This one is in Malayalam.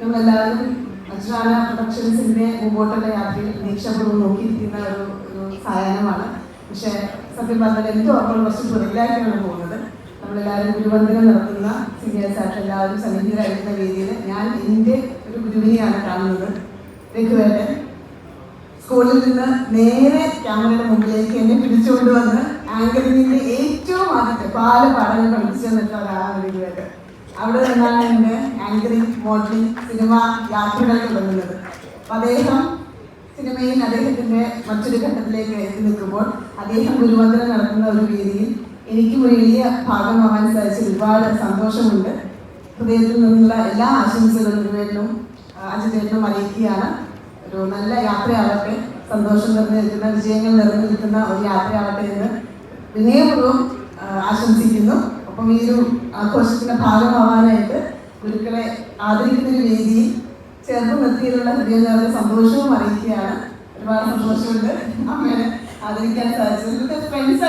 നമ്മളെല്ലാവരും അജ്രാന പ്രൊഡക്ഷൻസിൻ്റെ മുമ്പോട്ടുള്ള യാത്രയിൽ പ്രതീക്ഷാപൂർവ്വം നോക്കിയിരിക്കുന്ന ഒരു സായാഹ്നമാണ്. പക്ഷേ സത്യം പറഞ്ഞാൽ എനിക്ക് ഓർമ്മ കുറച്ച് പുറകിലായിട്ടാണ് പോകുന്നത്. നമ്മളെല്ലാവരും ഗുരുവന്ദനം നടത്തുന്ന സീനിയേഴ്സ് ആയിട്ട് എല്ലാവരും സന്നിഹിതരായിരിക്കുന്ന രീതിയിൽ ഞാൻ എൻ്റെ ഒരു ഗുരുവിനെയാണ് കാണുന്നത്. രഘുവേട്ടൻ സ്കൂളിൽ നിന്ന് നേരെ ക്യാമറയുടെ മുമ്പിലേക്ക് എന്നെ പിടിച്ചുകൊണ്ട് വന്ന് ആങ്കറിങ്ങിൻ്റെ ഏറ്റവും ആദ്യത്തെ പല പാഠങ്ങൾ പഠിപ്പിച്ചു തന്നിട്ട് ഒരാളാണ് രഘുവേട്ടൻ. അവിടെ നിന്നാണ് എൻ്റെ ആങ്കറിങ്, മോഡലിംഗ്, സിനിമ യാത്രകൾ തുടങ്ങുന്നത്. അപ്പം അദ്ദേഹം സിനിമയിൽ അദ്ദേഹത്തിൻ്റെ മറ്റൊരു ഘട്ടത്തിലേക്ക് എത്തി നിൽക്കുമ്പോൾ അദ്ദേഹം ഗുരുവന്ദനം നടത്തുന്ന ഒരു വേദിയിൽ എനിക്ക് വലിയ ഭാഗമാവാൻ സാധിച്ചത് ഒരുപാട് സന്തോഷമുണ്ട്. ഹൃദയത്തിൽ നിന്നുള്ള എല്ലാ ആശംസകളും ഗുരുവേട്ടനും അജിതേട്ടനും അറിയിക്കുകയാണ്. ഒരു നല്ല യാത്രയാവട്ടെ, സന്തോഷം നിറഞ്ഞു നിൽക്കുന്ന, വിജയങ്ങൾ നിറഞ്ഞു നിൽക്കുന്ന ഒരു യാത്രയാവട്ടെ എന്ന് വിനയപൂർവ്വം ആശംസിക്കുന്നു. അപ്പം ഈ ഒരു ആഘോഷത്തിൻ്റെ ഭാഗമാവാനായിട്ട് ഗുരുക്കളെ ആദരിക്കുന്ന ഒരു വേദിയിൽ ചേർത്ത് നിർത്തിയതിലുള്ള ഹൃദയം നിറഞ്ഞ സന്തോഷവും അറിയിക്കുകയാണ്. ഒരുപാട് സന്തോഷമുണ്ട് അമ്മയെ ആദരിക്കാൻ സാധിച്ചത്. ഫ്രണ്ട്സ്